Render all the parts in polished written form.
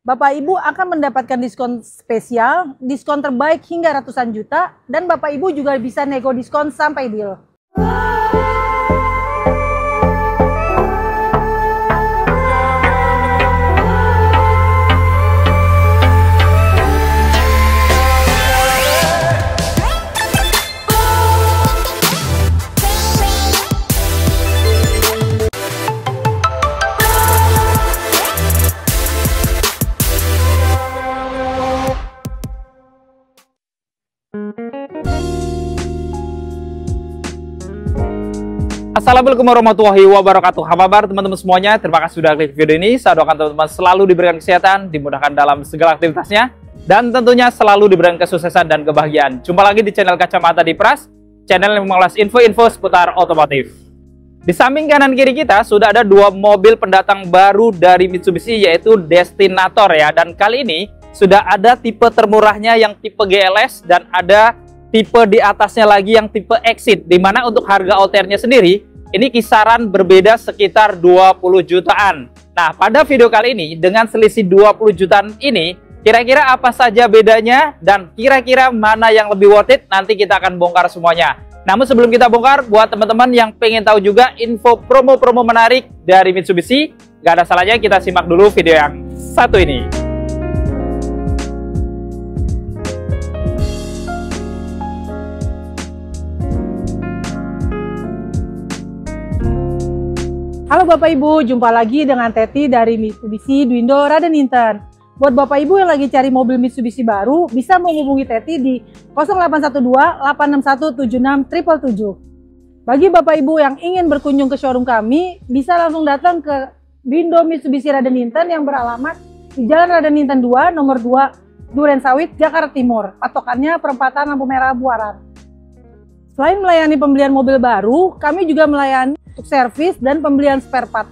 Bapak Ibu akan mendapatkan diskon spesial, diskon terbaik hingga ratusan juta, dan Bapak Ibu juga bisa nego diskon sampai deal. Assalamualaikum warahmatullahi wabarakatuh. Apa kabar teman-teman semuanya? Terima kasih sudah klik video ini. Saya doakan teman-teman selalu diberikan kesehatan, dimudahkan dalam segala aktivitasnya, dan tentunya selalu diberikan kesuksesan dan kebahagiaan. Jumpa lagi di channel Kacamata Dipras, channel yang mengulas info-info seputar otomotif. Di samping kanan kiri kita sudah ada dua mobil pendatang baru dari Mitsubishi, yaitu Destinator ya. Dan kali ini sudah ada tipe termurahnya yang tipe GLS, dan ada tipe di atasnya lagi yang tipe Exit, dimana untuk harga OTR-nya sendiri ini kisaran berbeda sekitar 20 jutaan. Nah, pada video kali ini dengan selisih 20 jutaan ini, kira-kira apa saja bedanya dan kira-kira mana yang lebih worth it, nanti kita akan bongkar semuanya. Namun sebelum kita bongkar, buat teman-teman yang pengen tahu juga info promo-promo menarik dari Mitsubishi, gak ada salahnya kita simak dulu video yang satu ini. Halo Bapak Ibu, jumpa lagi dengan Teti dari Mitsubishi Dwindo Raden Inten. Buat Bapak Ibu yang lagi cari mobil Mitsubishi baru, bisa menghubungi Teti di 0812-86176777. Bagi Bapak Ibu yang ingin berkunjung ke showroom kami, bisa langsung datang ke Dwindo Mitsubishi Raden Inten yang beralamat di Jalan Raden Inten 2, nomor 2, Duren Sawit, Jakarta Timur. Patokannya perempatan lampu merah Buaran. Selain melayani pembelian mobil baru, kami juga melayani untuk servis dan pembelian spare part.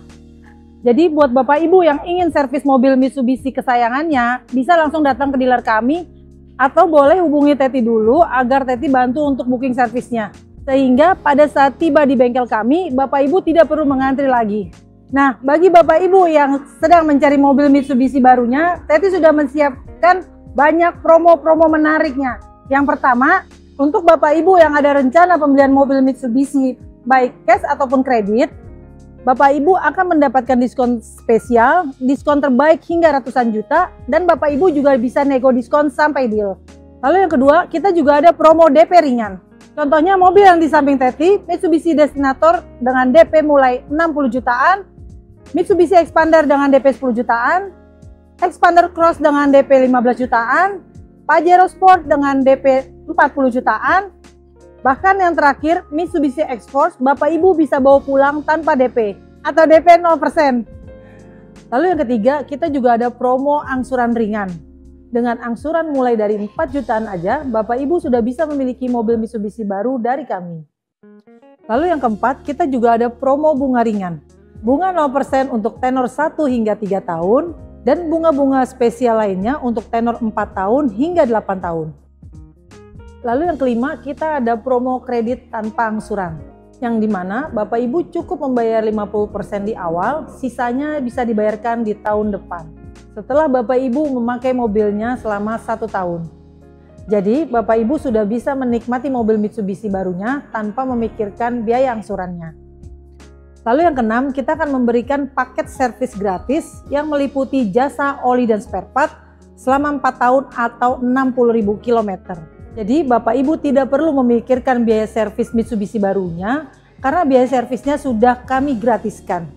Jadi buat Bapak Ibu yang ingin servis mobil Mitsubishi kesayangannya, bisa langsung datang ke dealer kami atau boleh hubungi Teti dulu agar Teti bantu untuk booking servisnya. Sehingga pada saat tiba di bengkel kami, Bapak Ibu tidak perlu mengantri lagi. Nah, bagi Bapak Ibu yang sedang mencari mobil Mitsubishi barunya, Teti sudah menyiapkan banyak promo-promo menariknya. Yang pertama, untuk Bapak Ibu yang ada rencana pembelian mobil Mitsubishi baik cash ataupun kredit, Bapak Ibu akan mendapatkan diskon spesial, diskon terbaik hingga ratusan juta, dan Bapak Ibu juga bisa nego diskon sampai deal. Lalu yang kedua, kita juga ada promo DP ringan. Contohnya mobil yang di samping Teti, Mitsubishi Destinator dengan DP mulai 60 jutaan, Mitsubishi Expander dengan DP 10 jutaan, Expander Cross dengan DP 15 jutaan, Pajero Sport dengan DP 40 jutaan, bahkan yang terakhir Mitsubishi X-Force Bapak Ibu bisa bawa pulang tanpa DP atau DP 0%. Lalu yang ketiga, kita juga ada promo angsuran ringan. Dengan angsuran mulai dari 4 jutaan aja, Bapak Ibu sudah bisa memiliki mobil Mitsubishi baru dari kami. Lalu yang keempat, kita juga ada promo bunga ringan. Bunga 0% untuk tenor 1 hingga 3 tahun, dan bunga-bunga spesial lainnya untuk tenor 4 tahun hingga 8 tahun. Lalu yang kelima, kita ada promo kredit tanpa angsuran, yang dimana Bapak Ibu cukup membayar 50% di awal, sisanya bisa dibayarkan di tahun depan setelah Bapak Ibu memakai mobilnya selama 1 tahun. Jadi Bapak Ibu sudah bisa menikmati mobil Mitsubishi barunya tanpa memikirkan biaya angsurannya. Lalu yang keenam, kita akan memberikan paket servis gratis yang meliputi jasa oli dan spare part selama 4 tahun atau 60.000 km. Jadi Bapak Ibu tidak perlu memikirkan biaya servis Mitsubishi barunya karena biaya servisnya sudah kami gratiskan.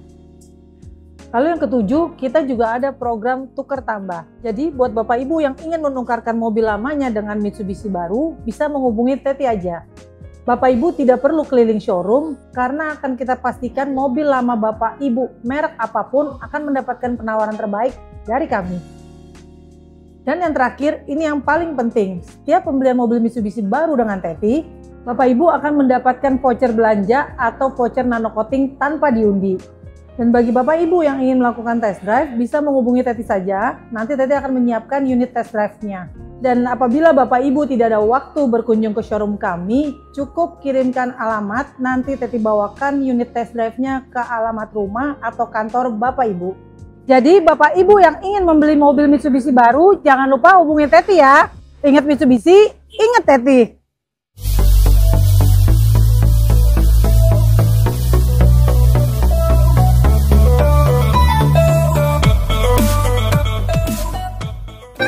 Lalu yang ketujuh, kita juga ada program tukar tambah. Jadi buat Bapak Ibu yang ingin menukarkan mobil lamanya dengan Mitsubishi baru, bisa menghubungi Teti aja. Bapak Ibu tidak perlu keliling showroom karena akan kita pastikan mobil lama Bapak Ibu merek apapun akan mendapatkan penawaran terbaik dari kami. Dan yang terakhir, ini yang paling penting, setiap pembelian mobil Mitsubishi baru dengan Teti, Bapak Ibu akan mendapatkan voucher belanja atau voucher nano coating tanpa diundi. Dan bagi Bapak Ibu yang ingin melakukan test drive, bisa menghubungi Teti saja, nanti Teti akan menyiapkan unit test drive-nya. Dan apabila Bapak Ibu tidak ada waktu berkunjung ke showroom kami, cukup kirimkan alamat, nanti Teti bawakan unit test drive-nya ke alamat rumah atau kantor Bapak Ibu. Jadi Bapak Ibu yang ingin membeli mobil Mitsubishi baru, jangan lupa hubungi Teti ya. Ingat Mitsubishi, ingat Teti.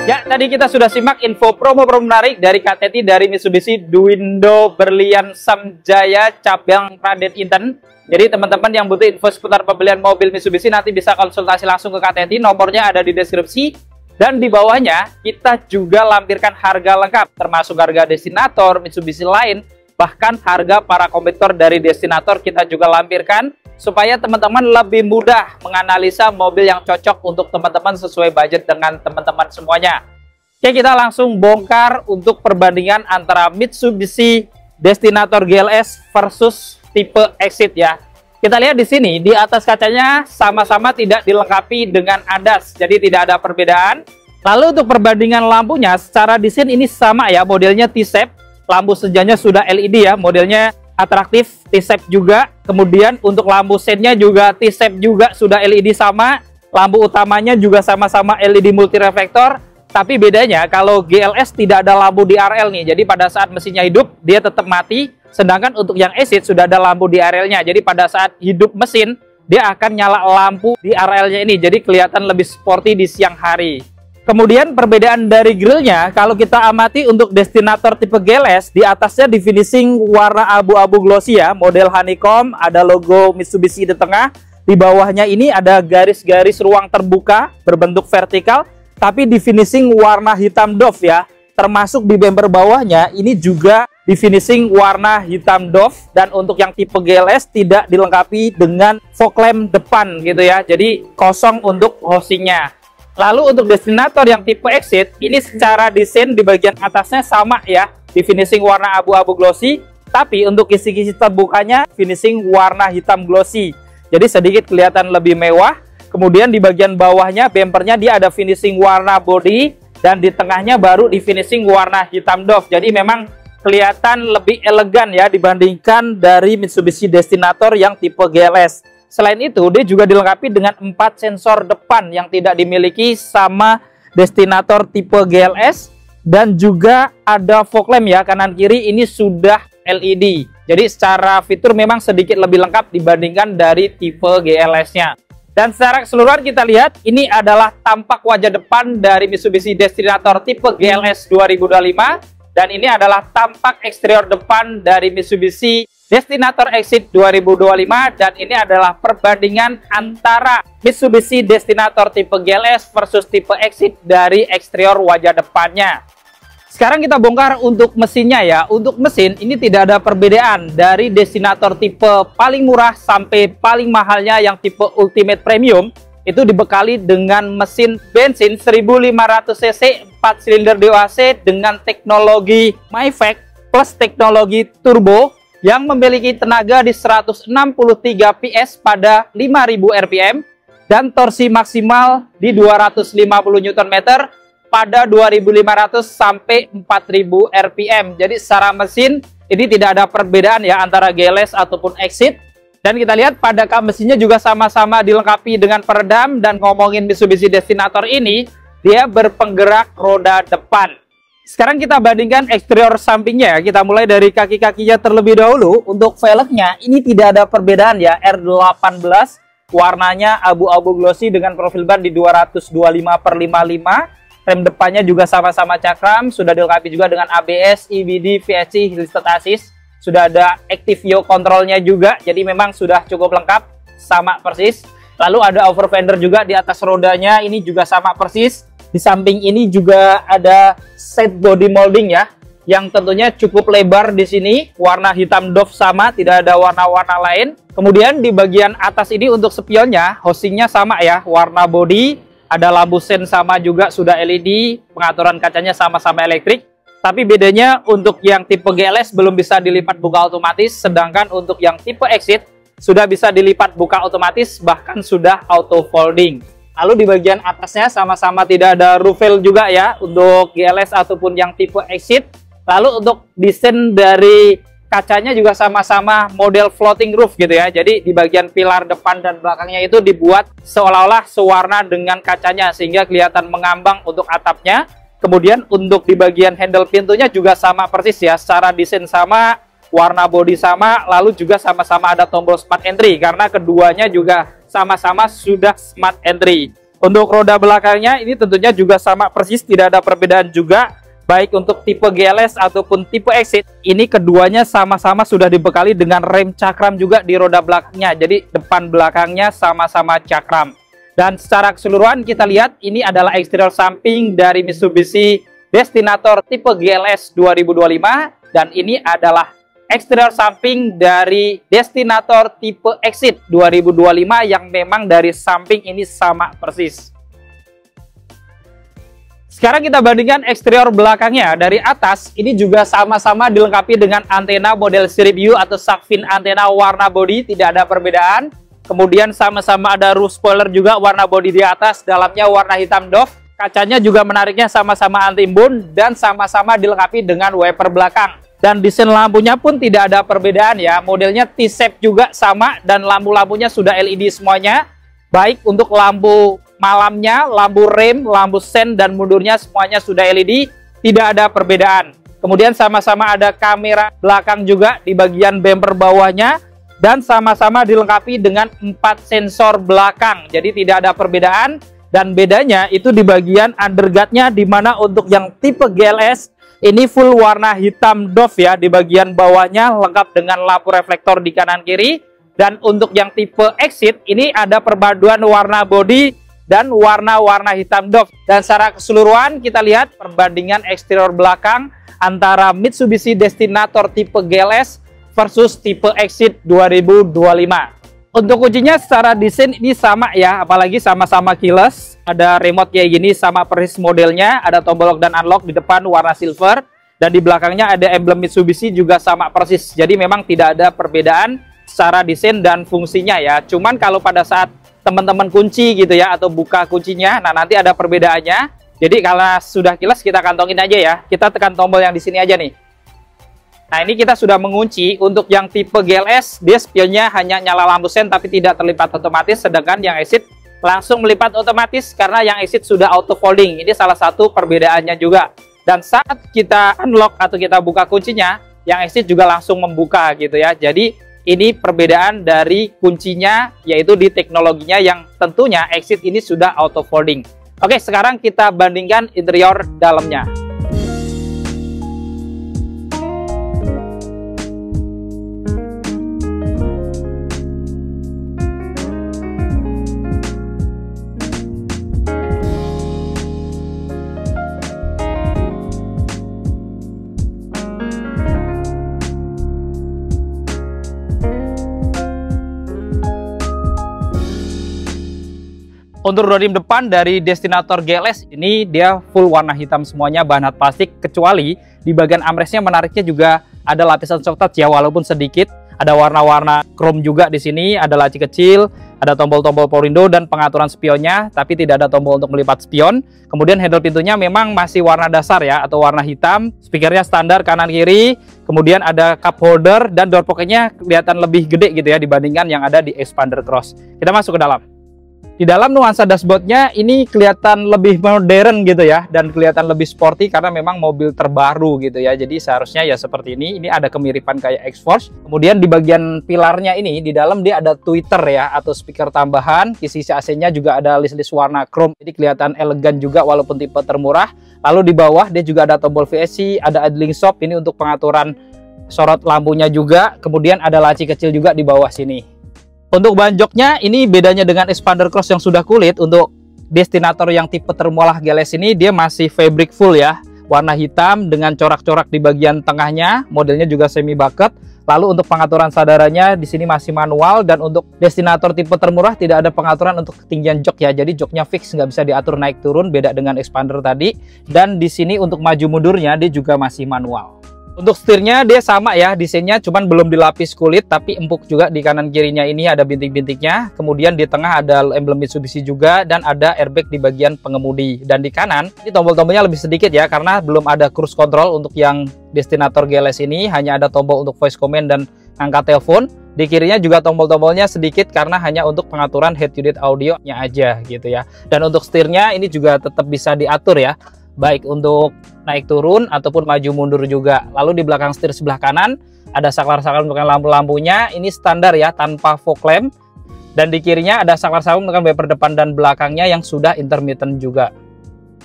Ya, tadi kita sudah simak info promo-promo menarik dari Kak Teti dari Mitsubishi Duindo Berlian Samjaya Cabang Raden Inten. Jadi teman-teman yang butuh info seputar pembelian mobil Mitsubishi nanti bisa konsultasi langsung ke Kak Teti. Nomornya ada di deskripsi. Dan di bawahnya kita juga lampirkan harga lengkap, termasuk harga destinator Mitsubishi lain. Bahkan harga para kompetitor dari destinator kita juga lampirkan, supaya teman-teman lebih mudah menganalisa mobil yang cocok untuk teman-teman sesuai budget dengan teman-teman semuanya. Oke, kita langsung bongkar untuk perbandingan antara Mitsubishi Destinator GLS versus tipe Exit ya. Kita lihat di sini, di atas kacanya sama-sama tidak dilengkapi dengan ADAS, jadi tidak ada perbedaan. Lalu untuk perbandingan lampunya, secara desain ini sama ya, modelnya T-Shape. Lampu sejanya sudah LED ya, modelnya atraktif, T-Shape juga. Kemudian untuk lampu sennya juga T-Shape juga, sudah LED sama. Lampu utamanya juga sama-sama LED multireflektor. Tapi bedanya kalau GLS tidak ada lampu DRL nih. Jadi pada saat mesinnya hidup dia tetap mati. Sedangkan untuk yang Exit sudah ada lampu DRL-nya. Jadi pada saat hidup mesin dia akan nyala lampu DRL-nya ini. Jadi kelihatan lebih sporty di siang hari. Kemudian perbedaan dari grillnya, kalau kita amati untuk Destinator tipe GLS, di atasnya di finishing warna abu-abu glossy ya, model honeycomb, ada logo Mitsubishi di tengah, di bawahnya ini ada garis-garis ruang terbuka berbentuk vertikal, tapi di finishing warna hitam doff ya, termasuk di bumper bawahnya ini juga di finishing warna hitam doff, dan untuk yang tipe GLS tidak dilengkapi dengan fog lamp depan gitu ya, jadi kosong untuk housingnya. Lalu untuk Destinator yang tipe Exit, ini secara desain di bagian atasnya sama ya, di finishing warna abu-abu glossy, tapi untuk kisi-kisi terbukanya finishing warna hitam glossy. Jadi sedikit kelihatan lebih mewah. Kemudian di bagian bawahnya, bumpernya dia ada finishing warna body, dan di tengahnya baru di finishing warna hitam doff. Jadi memang kelihatan lebih elegan ya dibandingkan dari Mitsubishi Destinator yang tipe GLS. Selain itu, dia juga dilengkapi dengan 4 sensor depan yang tidak dimiliki sama Destinator tipe GLS, dan juga ada fog lamp ya, kanan kiri ini sudah LED. Jadi secara fitur memang sedikit lebih lengkap dibandingkan dari tipe GLS-nya. Dan secara keseluruhan kita lihat, ini adalah tampak wajah depan dari Mitsubishi Destinator tipe GLS 2025, dan ini adalah tampak eksterior depan dari Mitsubishi Destinator Exit 2025, dan ini adalah perbandingan antara Mitsubishi Destinator tipe GLS versus tipe Exit dari eksterior wajah depannya. Sekarang kita bongkar untuk mesinnya ya. Untuk mesin ini tidak ada perbedaan dari Destinator tipe paling murah sampai paling mahalnya yang tipe Ultimate Premium. Itu dibekali dengan mesin bensin 1500 cc 4 silinder DOHC dengan teknologi MyFact plus teknologi turbo yang memiliki tenaga di 163 PS pada 5000 rpm dan torsi maksimal di 250 Nm pada 2500 sampai 4000 rpm. Jadi secara mesin ini tidak ada perbedaan ya antara GLS ataupun Exit. Dan kita lihat pada kap mesinnya juga sama-sama dilengkapi dengan peredam, dan ngomongin Mitsubishi Destinator ini dia berpenggerak roda depan. Sekarang kita bandingkan eksterior sampingnya ya. Kita mulai dari kaki-kakinya terlebih dahulu. Untuk velgnya ini tidak ada perbedaan ya. R18 warnanya abu-abu glossy dengan profil ban di 225/55. Rem depannya juga sama-sama cakram. Sudah dilengkapi juga dengan ABS, EBD, VSC, Listed Assist. Sudah ada Active Yaw Controlnya juga. Jadi memang sudah cukup lengkap, sama persis. Lalu ada overfender juga di atas rodanya. Ini juga sama persis. Di samping ini juga ada set body molding ya, yang tentunya cukup lebar di sini, warna hitam doff sama, tidak ada warna-warna lain. Kemudian di bagian atas ini untuk spionnya, housingnya sama ya, warna body, ada lampu sen sama juga sudah LED, pengaturan kacanya sama-sama elektrik. Tapi bedanya untuk yang tipe GLS belum bisa dilipat buka otomatis, sedangkan untuk yang tipe Exit sudah bisa dilipat buka otomatis, bahkan sudah auto folding. Lalu di bagian atasnya sama-sama tidak ada roof rail juga ya untuk GLS ataupun yang tipe Exit. Lalu untuk desain dari kacanya juga sama-sama model floating roof gitu ya. Jadi di bagian pilar depan dan belakangnya itu dibuat seolah-olah sewarna dengan kacanya sehingga kelihatan mengambang untuk atapnya. Kemudian untuk di bagian handle pintunya juga sama persis ya, secara desain sama, warna bodi sama, lalu juga sama-sama ada tombol smart entry karena keduanya juga sama-sama sudah smart entry. Untuk roda belakangnya ini tentunya juga sama persis, tidak ada perbedaan juga. Baik untuk tipe GLS ataupun tipe Exit, ini keduanya sama-sama sudah dibekali dengan rem cakram juga di roda belakangnya. Jadi depan belakangnya sama-sama cakram. Dan secara keseluruhan kita lihat ini adalah eksterior samping dari Mitsubishi Destinator tipe GLS 2025. Dan ini adalah eksterior samping dari Destinator tipe Exit 2025 yang memang dari samping ini sama persis. Sekarang kita bandingkan eksterior belakangnya. Dari atas, ini juga sama-sama dilengkapi dengan antena model Strip View atau shark fin antena warna bodi, tidak ada perbedaan. Kemudian sama-sama ada roof spoiler juga warna bodi di atas, dalamnya warna hitam doff. Kacanya juga menariknya sama-sama anti-embun dan sama-sama dilengkapi dengan wiper belakang. Dan desain lampunya pun tidak ada perbedaan ya. Modelnya T-shape juga sama dan lampu-lampunya sudah LED semuanya. Baik untuk lampu malamnya, lampu rem, lampu sen, dan mundurnya semuanya sudah LED, tidak ada perbedaan. Kemudian sama-sama ada kamera belakang juga di bagian bumper bawahnya, dan sama-sama dilengkapi dengan 4 sensor belakang, jadi tidak ada perbedaan. Dan bedanya itu di bagian underguardnya, di mana untuk yang tipe GLS ini full warna hitam doff ya, di bagian bawahnya lengkap dengan lampu reflektor di kanan kiri. Dan untuk yang tipe Exit ini ada perpaduan warna bodi dan warna-warna hitam doff. Dan secara keseluruhan kita lihat perbandingan eksterior belakang antara Mitsubishi Destinator tipe GLS versus tipe Exit 2025. Untuk kuncinya secara desain ini sama ya, apalagi sama-sama keyless. Ada remote kayak gini sama persis modelnya, ada tombol lock dan unlock di depan warna silver, dan di belakangnya ada emblem Mitsubishi juga sama persis. Jadi memang tidak ada perbedaan secara desain dan fungsinya ya. Cuman kalau pada saat teman-teman kunci gitu ya, atau buka kuncinya, nah nanti ada perbedaannya. Jadi kalau sudah kilas kita kantongin aja ya. Kita tekan tombol yang di sini aja nih. Nah ini kita sudah mengunci. Untuk yang tipe GLS, dia spionnya hanya nyala lampu sen tapi tidak terlipat otomatis. Sedangkan yang Exit langsung melipat otomatis karena yang Exit sudah auto folding. Ini salah satu perbedaannya juga. Dan saat kita unlock atau kita buka kuncinya, yang Exit juga langsung membuka gitu ya. Jadi ini perbedaan dari kuncinya, yaitu di teknologinya yang tentunya Exit ini sudah auto folding. Oke, sekarang kita bandingkan interior dalamnya. Untuk roda rim depan dari Destinator GLS ini dia full warna hitam semuanya, bahan hard plastik, kecuali di bagian armrestnya menariknya juga ada lapisan soft touch ya, walaupun sedikit. Ada warna-warna chrome juga di sini, ada laci kecil, ada tombol-tombol power window dan pengaturan spionnya, tapi tidak ada tombol untuk melipat spion. Kemudian handle pintunya memang masih warna dasar ya, atau warna hitam. Speakernya standar kanan kiri, kemudian ada cup holder dan door pocketnya kelihatan lebih gede gitu ya dibandingkan yang ada di Expander Cross. Kita masuk ke dalam. Di dalam nuansa dashboardnya ini kelihatan lebih modern gitu ya, dan kelihatan lebih sporty karena memang mobil terbaru gitu ya. Jadi seharusnya ya seperti ini. Ini ada kemiripan kayak X-Force. Kemudian di bagian pilarnya ini di dalam dia ada tweeter ya, atau speaker tambahan. Kisi AC-nya juga ada list-list warna chrome. Jadi kelihatan elegan juga walaupun tipe termurah. Lalu di bawah dia juga ada tombol VSC, ada idling stop ini untuk pengaturan sorot lampunya juga. Kemudian ada laci kecil juga di bawah sini. Untuk ban joknya ini bedanya dengan Expander Cross yang sudah kulit. Untuk Destinator yang tipe termurah GLS ini dia masih fabric full ya, warna hitam dengan corak-corak di bagian tengahnya. Modelnya juga semi bucket. Lalu untuk pengaturan sadarannya di sini masih manual, dan untuk Destinator tipe termurah tidak ada pengaturan untuk ketinggian jok ya. Jadi joknya fix, nggak bisa diatur naik turun, beda dengan Expander tadi. Dan di sini untuk maju mundurnya dia juga masih manual. Untuk setirnya dia sama ya, desainnya cuman belum dilapis kulit tapi empuk juga. Di kanan kirinya ini ada bintik-bintiknya. Kemudian di tengah ada emblem Mitsubishi juga dan ada airbag di bagian pengemudi. Dan di kanan ini tombol-tombolnya lebih sedikit ya karena belum ada cruise control untuk yang Destinator GLS ini, hanya ada tombol untuk voice command dan angkat telepon. Di kirinya juga tombol-tombolnya sedikit karena hanya untuk pengaturan head unit audionya aja gitu ya. Dan untuk setirnya ini juga tetap bisa diatur ya, baik untuk naik turun ataupun maju mundur juga. Lalu di belakang setir sebelah kanan ada saklar-saklar untuk lampu-lampunya, ini standar ya tanpa fog lamp. Dan di kirinya ada saklar-saklar untuk bumper depan dan belakangnya yang sudah intermittent juga.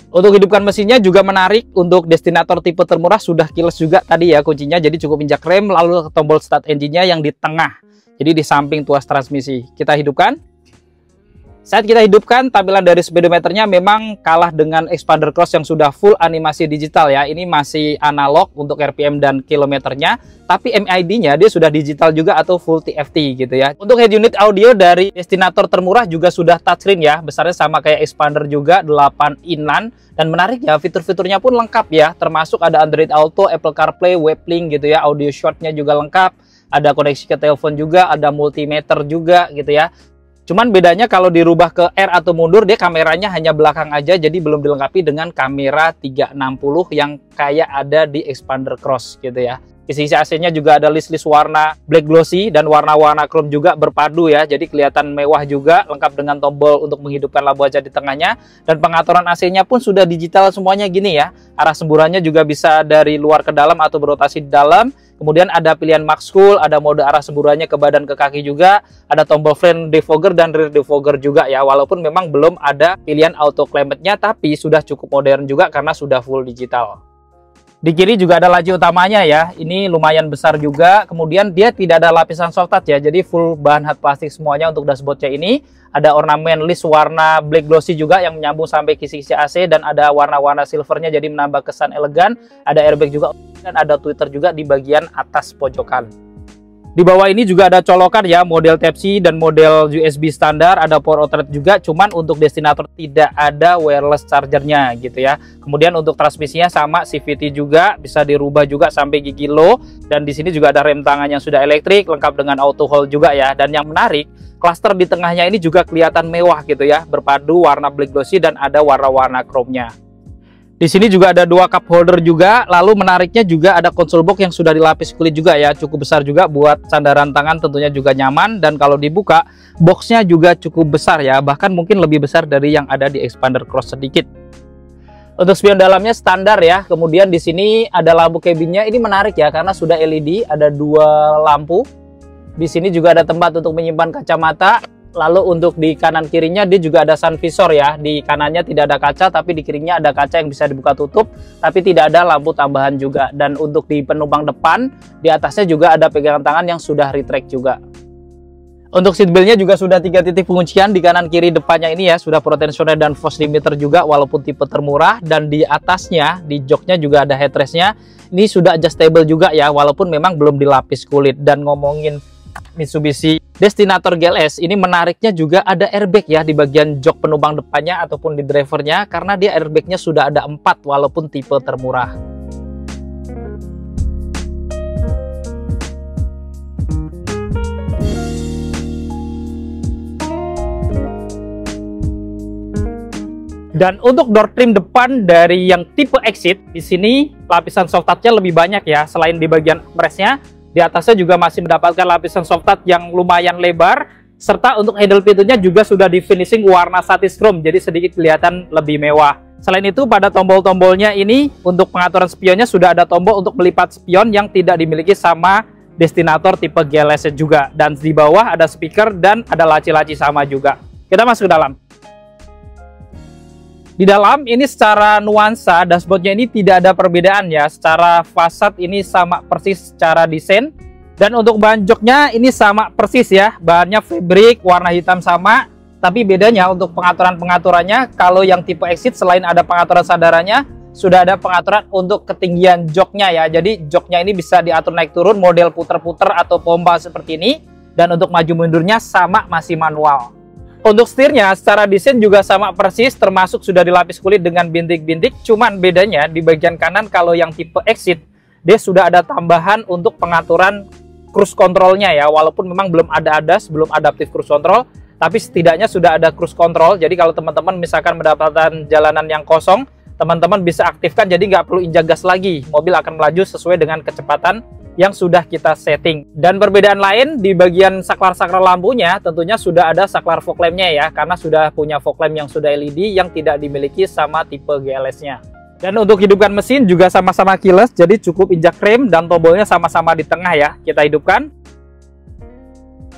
Untuk hidupkan mesinnya juga menarik. Untuk Destinator tipe termurah sudah keyless juga tadi ya kuncinya, jadi cukup injak rem. Lalu tombol start engine-nya yang di tengah, jadi di samping tuas transmisi. Kita hidupkan. Saat kita hidupkan, tampilan dari speedometernya memang kalah dengan Expander Cross yang sudah full animasi digital ya. Ini masih analog untuk RPM dan kilometernya, tapi MID-nya dia sudah digital juga atau full TFT gitu ya. Untuk head unit audio dari Destinator termurah juga sudah touchscreen ya, besarnya sama kayak Expander juga, 8 inlan. Dan menarik ya, fitur-fiturnya pun lengkap ya, termasuk ada Android Auto, Apple CarPlay, Weblink gitu ya, audio short-nya juga lengkap, ada koneksi ke telepon juga, ada multimeter juga gitu ya. Cuman bedanya kalau dirubah ke R atau mundur, dia kameranya hanya belakang aja, jadi belum dilengkapi dengan kamera 360 yang kayak ada di Expander Cross gitu ya. Sisi AC-nya juga ada list-list warna black glossy dan warna-warna chrome juga berpadu ya, jadi kelihatan mewah juga, lengkap dengan tombol untuk menghidupkan lampu wajah di tengahnya. Dan pengaturan AC-nya pun sudah digital semuanya gini ya, arah semburannya juga bisa dari luar ke dalam atau berotasi di dalam. Kemudian ada pilihan max cool, ada mode arah semburannya ke badan ke kaki juga, ada tombol front defogger dan rear defogger juga ya, walaupun memang belum ada pilihan auto climate-nya, tapi sudah cukup modern juga karena sudah full digital. Di kiri juga ada laci utamanya ya, ini lumayan besar juga. Kemudian dia tidak ada lapisan soft touch ya, jadi full bahan hard plastik semuanya untuk dashboardnya ini. Ada ornamen list warna black glossy juga yang menyambung sampai kisi-kisi AC, dan ada warna-warna silvernya jadi menambah kesan elegan. Ada airbag juga dan ada tweeter juga di bagian atas pojokan. Di bawah ini juga ada colokan ya, model Type-C dan model USB standar, ada power outlet juga, cuman untuk Destinator tidak ada wireless chargernya gitu ya. Kemudian untuk transmisinya sama CVT juga, bisa dirubah juga sampai gigi low, dan di sini juga ada rem tangan yang sudah elektrik, lengkap dengan auto hold juga ya. Dan yang menarik, klaster di tengahnya ini juga kelihatan mewah gitu ya, berpadu warna black glossy dan ada warna-warna chrome-nya. Di sini juga ada dua cup holder juga, lalu menariknya juga ada console box yang sudah dilapis kulit juga ya, cukup besar juga buat sandaran tangan, tentunya juga nyaman. Dan kalau dibuka, boxnya juga cukup besar ya, bahkan mungkin lebih besar dari yang ada di Expander Cross sedikit. Untuk spion dalamnya standar ya, kemudian di sini ada lampu cabinnya, ini menarik ya karena sudah LED, ada dua lampu. Di sini juga ada tempat untuk menyimpan kacamata. Lalu untuk di kanan kirinya dia juga ada sun visor ya. Di kanannya tidak ada kaca, tapi di kirinya ada kaca yang bisa dibuka tutup, tapi tidak ada lampu tambahan juga. Dan untuk di penumpang depan, di atasnya juga ada pegangan tangan yang sudah retract juga. Untuk seat beltnya juga sudah 3 titik penguncian di kanan kiri depannya ini ya, sudah pro tensioner dan force limiter juga walaupun tipe termurah. Dan di atasnya, di joknya juga ada headrestnya. Ini sudah adjustable juga ya, walaupun memang belum dilapis kulit. Dan ngomongin Mitsubishi Destinator GLS, ini menariknya juga ada airbag ya di bagian jok penumpang depannya ataupun di drivernya, karena dia airbagnya sudah ada 4 walaupun tipe termurah. Dan untuk door trim depan dari yang tipe Exit, di sini lapisan soft touch-nya lebih banyak ya, selain di bagian armrest-nya. Di atasnya juga masih mendapatkan lapisan soft touch yang lumayan lebar, serta untuk handle pintunya juga sudah di finishing warna satis chrome, jadi sedikit kelihatan lebih mewah. Selain itu pada tombol-tombolnya ini untuk pengaturan spionnya sudah ada tombol untuk melipat spion yang tidak dimiliki sama Destinator tipe GLS juga. Dan di bawah ada speaker dan ada laci-laci sama juga. Kita masuk ke dalam. Di dalam ini secara nuansa dashboardnya ini tidak ada perbedaan ya, secara fasad ini sama persis secara desain. Dan untuk bahan joknya ini sama persis ya, bahannya fabric warna hitam sama, tapi bedanya untuk pengaturannya, kalau yang tipe Exit selain ada pengaturan sandarannya, sudah ada pengaturan untuk ketinggian joknya ya. Jadi joknya ini bisa diatur naik turun, model puter-puter atau pompa seperti ini. Dan untuk maju mundurnya sama, masih manual. Untuk setirnya secara desain juga sama persis, termasuk sudah dilapis kulit dengan bintik-bintik. Cuman bedanya di bagian kanan kalau yang tipe Exit dia sudah ada tambahan untuk pengaturan cruise controlnya ya, walaupun memang belum ada ADAS, belum adaptive cruise control, tapi setidaknya sudah ada cruise control. Jadi kalau teman-teman misalkan mendapatkan jalanan yang kosong, teman-teman bisa aktifkan, jadi nggak perlu injak gas lagi, mobil akan melaju sesuai dengan kecepatan yang sudah kita setting. Dan perbedaan lain di bagian saklar-saklar lampunya, tentunya sudah ada saklar fog lamp-nya ya, karena sudah punya fog lamp yang sudah LED yang tidak dimiliki sama tipe GLS-nya. Dan untuk hidupkan mesin juga sama-sama keyless, jadi cukup injak rem dan tombolnya sama-sama di tengah ya. Kita hidupkan.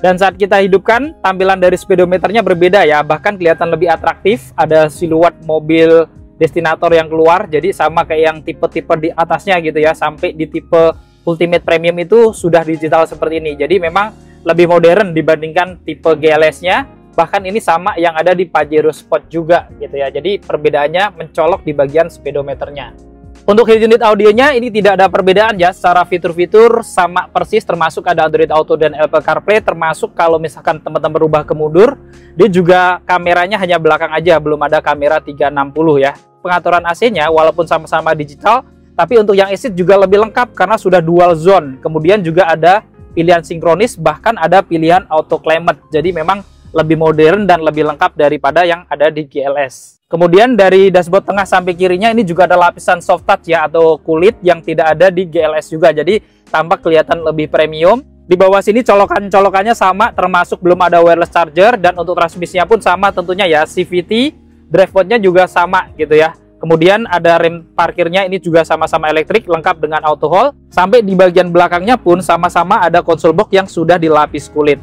Dan saat kita hidupkan, tampilan dari speedometernya berbeda ya, bahkan kelihatan lebih atraktif. Ada siluet mobil Destinator yang keluar, jadi sama kayak yang tipe-tipe di atasnya gitu ya, sampai di tipe Ultimate Premium itu sudah digital seperti ini. Jadi memang lebih modern dibandingkan tipe GLS-nya. Bahkan ini sama yang ada di Pajero Sport juga gitu ya. Jadi perbedaannya mencolok di bagian speedometernya. Untuk head unit audionya ini tidak ada perbedaan ya. Secara fitur-fitur sama persis, termasuk ada Android Auto dan Apple CarPlay. Termasuk kalau misalkan teman-teman berubah ke mundur, dia juga kameranya hanya belakang aja, belum ada kamera 360 ya. Pengaturan AC-nya walaupun sama-sama digital, tapi untuk yang Exit juga lebih lengkap karena sudah dual zone. Kemudian juga ada pilihan sinkronis, bahkan ada pilihan auto climate. Jadi memang lebih modern dan lebih lengkap daripada yang ada di GLS. Kemudian dari dashboard tengah sampai kirinya ini juga ada lapisan soft touch ya, atau kulit yang tidak ada di GLS juga. Jadi tampak kelihatan lebih premium. Di bawah sini colokannya sama, termasuk belum ada wireless charger. Dan untuk transmisinya pun sama tentunya ya, CVT, drive mode-nya juga sama gitu ya. Kemudian ada rem parkirnya, ini juga sama-sama elektrik, lengkap dengan auto hold. Sampai di bagian belakangnya pun sama-sama ada console box yang sudah dilapis kulit.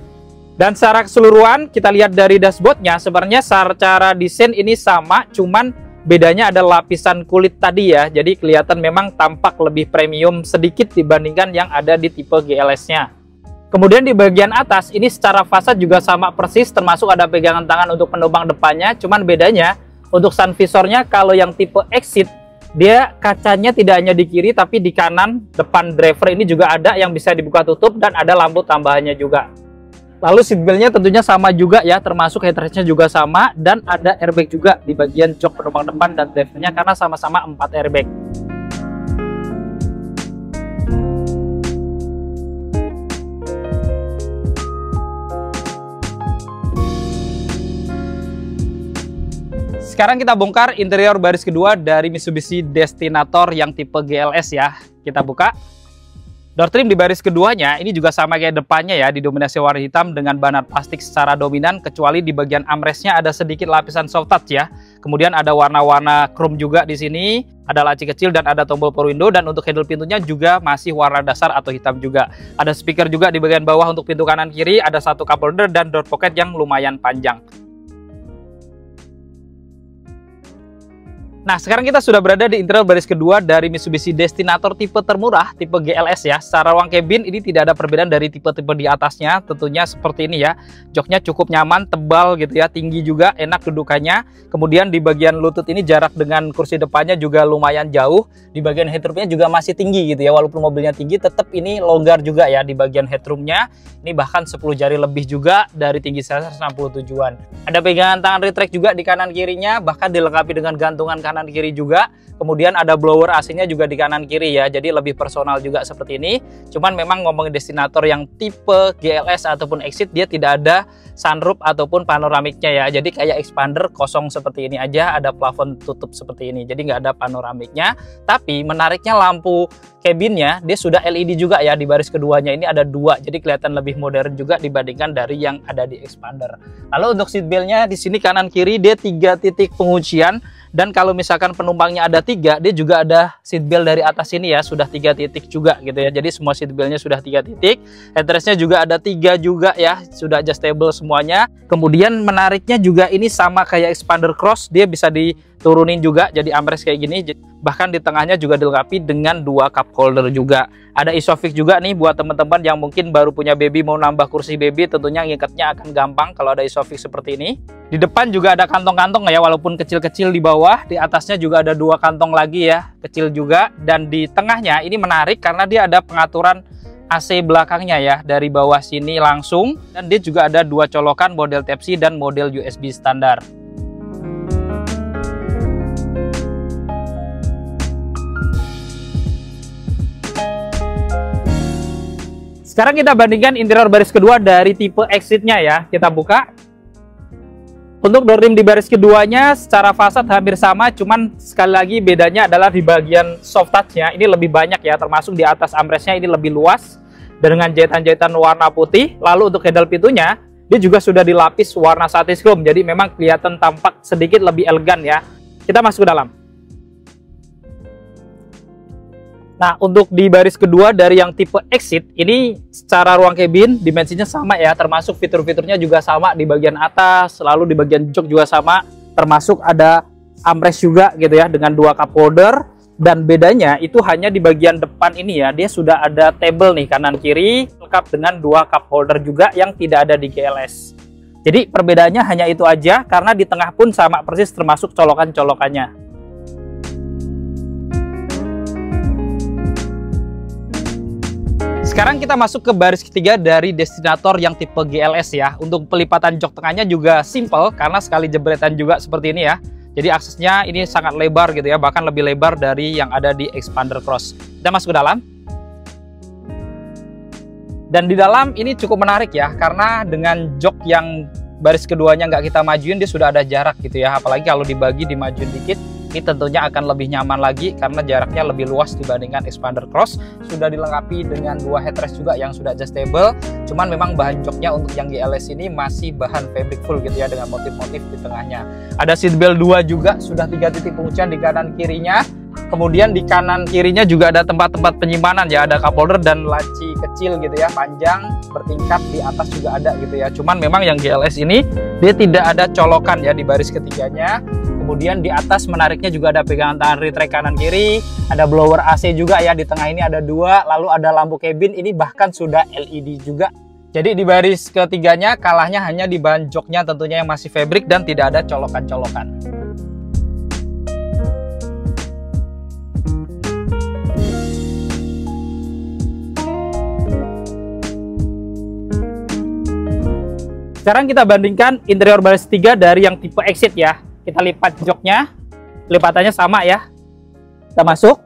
Dan secara keseluruhan kita lihat dari dashboardnya, sebenarnya secara desain ini sama, cuman bedanya ada lapisan kulit tadi ya. Jadi kelihatan memang tampak lebih premium sedikit dibandingkan yang ada di tipe GLS-nya. Kemudian di bagian atas ini secara fasad juga sama persis, termasuk ada pegangan tangan untuk penumpang depannya. Cuman bedanya untuk sun visornya, kalau yang tipe Exit, dia kacanya tidak hanya di kiri tapi di kanan depan driver ini juga ada yang bisa dibuka tutup, dan ada lampu tambahannya juga. Lalu seatbeltnya tentunya sama juga ya, termasuk headrestnya juga sama, dan ada airbag juga di bagian jok penumpang depan dan drivernya karena sama-sama 4 airbag. Sekarang kita bongkar interior baris kedua dari Mitsubishi Destinator yang tipe GLS ya. Kita buka. Door trim di baris keduanya ini juga sama kayak depannya ya, didominasi warna hitam dengan banan plastik secara dominan, kecuali di bagian armrestnya ada sedikit lapisan soft touch ya. Kemudian ada warna-warna chrome juga di sini, ada laci kecil dan ada tombol power window, dan untuk handle pintunya juga masih warna dasar atau hitam juga. Ada speaker juga di bagian bawah untuk pintu kanan kiri, ada satu cup holder dan door pocket yang lumayan panjang. Nah, sekarang kita sudah berada di interior baris kedua dari Mitsubishi Destinator tipe termurah, tipe GLS ya. Secara ruang cabin ini tidak ada perbedaan dari tipe-tipe di atasnya, tentunya seperti ini ya. Joknya cukup nyaman, tebal gitu ya, tinggi juga, enak dudukannya. Kemudian di bagian lutut ini jarak dengan kursi depannya juga lumayan jauh. Di bagian headroomnya juga masih tinggi gitu ya, walaupun mobilnya tinggi, tetap ini longgar juga ya di bagian headroomnya. Ini bahkan 10 jari lebih juga dari tinggi saya 167-an. Ada pegangan tangan retract juga di kanan kirinya, bahkan dilengkapi dengan gantungan kanan kiri juga. Kemudian ada blower AC-nya juga di kanan kiri ya, jadi lebih personal juga seperti ini. Cuman memang ngomongin Destinator yang tipe GLS ataupun Exit, dia tidak ada sunroof ataupun panoramiknya ya, jadi kayak expander kosong seperti ini aja, ada plafon tutup seperti ini, jadi nggak ada panoramiknya. Tapi menariknya lampu cabinnya dia sudah LED juga ya, di baris keduanya ini ada 2, jadi kelihatan lebih modern juga dibandingkan dari yang ada di expander. Lalu untuk seatbeltnya di sini kanan kiri dia 3 titik penguncian. Dan kalau misalkan penumpangnya ada 3, dia juga ada seatbelt dari atas ini ya, sudah 3 titik juga gitu ya. Jadi semua seatbeltnya sudah 3 titik. Headrestnya juga ada 3 juga ya, sudah adjustable semuanya. Kemudian menariknya juga ini sama kayak expander cross, dia bisa diturunin juga jadi armrest kayak gini. Bahkan di tengahnya juga dilengkapi dengan 2 cup holder juga. Ada Isofix juga nih buat teman-teman yang mungkin baru punya baby, mau nambah kursi baby, tentunya ngikatnya akan gampang kalau ada Isofix seperti ini. Di depan juga ada kantong-kantong ya, walaupun kecil-kecil di bawah. Di atasnya juga ada 2 kantong lagi ya, kecil juga. Dan di tengahnya ini menarik karena dia ada pengaturan AC belakangnya ya, dari bawah sini langsung. Dan dia juga ada 2 colokan, model Type-C dan model USB standar. Sekarang kita bandingkan interior baris kedua dari tipe Exit-nya ya. Kita buka. Untuk door trim di baris keduanya secara fasad hampir sama, cuman sekali lagi bedanya adalah di bagian soft touch-nya ini lebih banyak ya, termasuk di atas armrest-nya ini lebih luas dengan jahitan-jahitan warna putih. Lalu untuk handle pintunya, dia juga sudah dilapis warna satin chrome, jadi memang kelihatan tampak sedikit lebih elegan ya. Kita masuk ke dalam. Nah, untuk di baris kedua dari yang tipe Exit, ini secara ruang cabin dimensinya sama ya, termasuk fitur-fiturnya juga sama di bagian atas, lalu di bagian jok juga sama, termasuk ada armrest juga gitu ya, dengan 2 cup holder. Dan bedanya itu hanya di bagian depan ini ya, dia sudah ada table nih kanan kiri, lengkap dengan 2 cup holder juga yang tidak ada di GLS. Jadi perbedaannya hanya itu aja, karena di tengah pun sama persis termasuk colokan-colokannya. Sekarang kita masuk ke baris ketiga dari Destinator yang tipe GLS ya. Untuk pelipatan jok tengahnya juga simple karena sekali jebretan juga seperti ini ya. Jadi aksesnya ini sangat lebar gitu ya, bahkan lebih lebar dari yang ada di Expander Cross. Kita masuk ke dalam. Dan di dalam ini cukup menarik ya, karena dengan jok yang baris keduanya nggak kita majuin, dia sudah ada jarak gitu ya. Apalagi kalau dibagi dimajuin dikit, ini tentunya akan lebih nyaman lagi karena jaraknya lebih luas dibandingkan Expander Cross. Sudah dilengkapi dengan 2 headrest juga yang sudah adjustable. Cuman memang bahan joknya untuk yang GLS ini masih bahan fabric full gitu ya, dengan motif-motif di tengahnya. Ada seat belt 2 juga, sudah 3 titik penguncian di kanan kirinya. Kemudian di kanan kirinya juga ada tempat-tempat penyimpanan ya, ada cup holder dan laci kecil gitu ya, panjang bertingkat, di atas juga ada gitu ya. Cuman memang yang GLS ini dia tidak ada colokan ya di baris ketiganya. Kemudian di atas menariknya juga ada pegangan tangan retract kanan kiri, ada blower AC juga ya, di tengah ini ada 2, lalu ada lampu cabin ini bahkan sudah LED juga. Jadi di baris ketiganya kalahnya hanya di bahan joknya tentunya yang masih fabric dan tidak ada colokan-colokan. Sekarang kita bandingkan interior baris 3 dari yang tipe Exit ya. Kita lipat joknya, lipatannya sama ya. Kita masuk.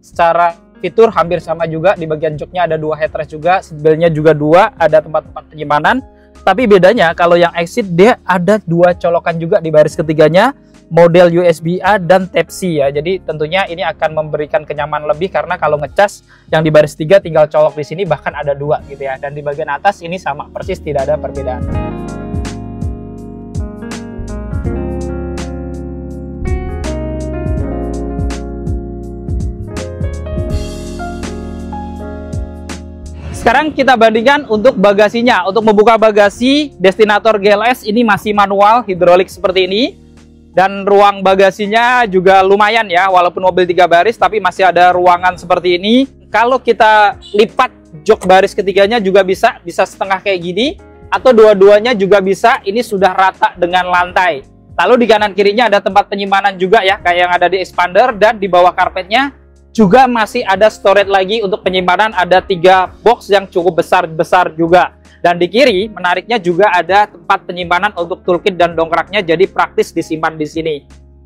Secara fitur hampir sama juga, di bagian joknya ada 2 headrest juga, seatbeltnya juga 2, ada tempat-tempat penyimpanan. Tapi bedanya kalau yang Exit dia ada 2 colokan juga di baris ketiganya, model USB-A dan Type-C ya. Jadi tentunya ini akan memberikan kenyamanan lebih karena kalau ngecas yang di baris 3 tinggal colok di sini, bahkan ada 2 gitu ya. Dan di bagian atas ini sama persis, tidak ada perbedaan. Sekarang kita bandingkan untuk bagasinya. Untuk membuka bagasi Destinator GLS ini masih manual hidrolik seperti ini. Dan ruang bagasinya juga lumayan ya, walaupun mobil 3 baris tapi masih ada ruangan seperti ini. Kalau kita lipat jok baris ketiganya juga bisa setengah kayak gini, atau dua-duanya juga bisa, ini sudah rata dengan lantai. Lalu di kanan kirinya ada tempat penyimpanan juga ya, kayak yang ada di Expander, dan di bawah karpetnya juga masih ada storage lagi untuk penyimpanan, ada 3 box yang cukup besar-besar juga. Dan di kiri menariknya juga ada tempat penyimpanan untuk toolkit dan dongkraknya, jadi praktis disimpan di sini.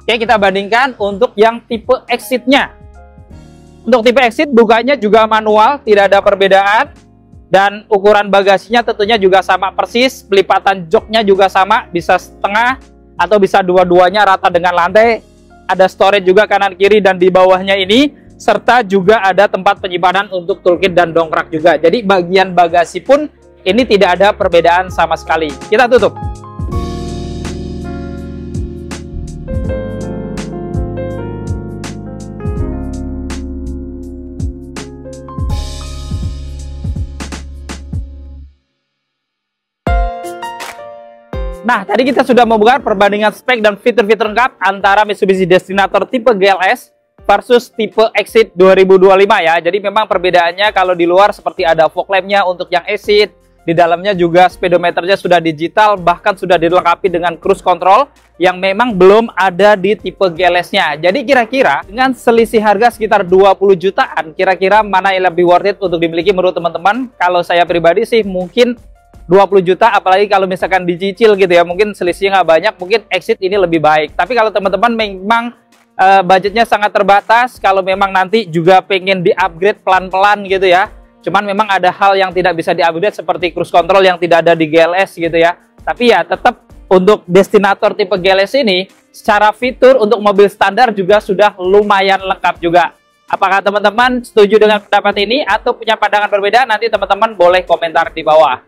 Oke, kita bandingkan untuk yang tipe Exit-nya. Untuk tipe Exit bukanya juga manual, tidak ada perbedaan. Dan ukuran bagasinya tentunya juga sama persis, pelipatan joknya juga sama, bisa setengah atau bisa dua-duanya rata dengan lantai. Ada storage juga kanan kiri dan di bawahnya ini, serta juga ada tempat penyimpanan untuk toolkit dan dongkrak juga. Jadi bagian bagasi pun ini tidak ada perbedaan sama sekali. Kita tutup. Nah, tadi kita sudah membuka perbandingan spek dan fitur-fitur lengkap antara Mitsubishi Destinator tipe GLS versus tipe Exit 2025 ya. Jadi memang perbedaannya kalau di luar seperti ada fog lamp-nya untuk yang Exit, di dalamnya juga speedometernya sudah digital, bahkan sudah dilengkapi dengan cruise control yang memang belum ada di tipe GLS-nya. Jadi kira-kira dengan selisih harga sekitar 20 jutaan, kira-kira mana yang lebih worth it untuk dimiliki menurut teman-teman? Kalau saya pribadi sih mungkin 20 juta, apalagi kalau misalkan dicicil gitu ya, mungkin selisihnya nggak banyak, mungkin Exit ini lebih baik. Tapi kalau teman-teman memang budgetnya sangat terbatas. Kalau memang nanti juga pengen di-upgrade pelan-pelan gitu ya. Cuman memang ada hal yang tidak bisa di-upgrade seperti cruise control yang tidak ada di GLS gitu ya. Tapi ya tetap untuk Destinator tipe GLS ini secara fitur untuk mobil standar juga sudah lumayan lengkap juga. Apakah teman-teman setuju dengan pendapat ini atau punya pandangan berbeda? Nanti teman-teman boleh komentar di bawah.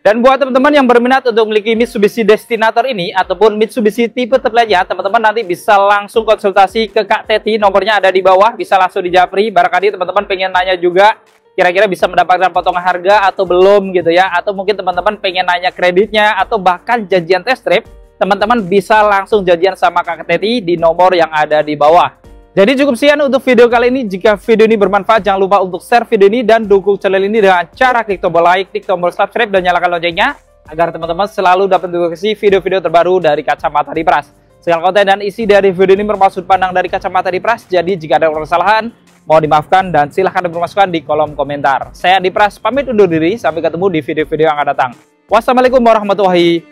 Dan buat teman-teman yang berminat untuk memiliki Mitsubishi Destinator ini ataupun Mitsubishi tipe lainnya, teman-teman nanti bisa langsung konsultasi ke Kak Teti, nomornya ada di bawah, bisa langsung dijapri. Barangkali teman-teman pengen nanya juga kira-kira bisa mendapatkan potongan harga atau belum gitu ya, atau mungkin teman-teman pengen nanya kreditnya atau bahkan janjian test drive, teman-teman bisa langsung janjian sama Kak Teti di nomor yang ada di bawah. Jadi cukup sekian untuk video kali ini. Jika video ini bermanfaat, jangan lupa untuk share video ini dan dukung channel ini dengan cara klik tombol like, klik tombol subscribe, dan nyalakan loncengnya agar teman-teman selalu dapat notifikasi video-video terbaru dari Kacamata Diperas. Segala konten dan isi dari video ini bermaksud pandang dari Kacamata Diperas, jadi jika ada kesalahan mohon dimaafkan dan silahkan dipermasukkan di kolom komentar. Saya Diperas pamit undur diri, sampai ketemu di video-video yang akan datang. Wassalamualaikum warahmatullahi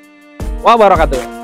wabarakatuh.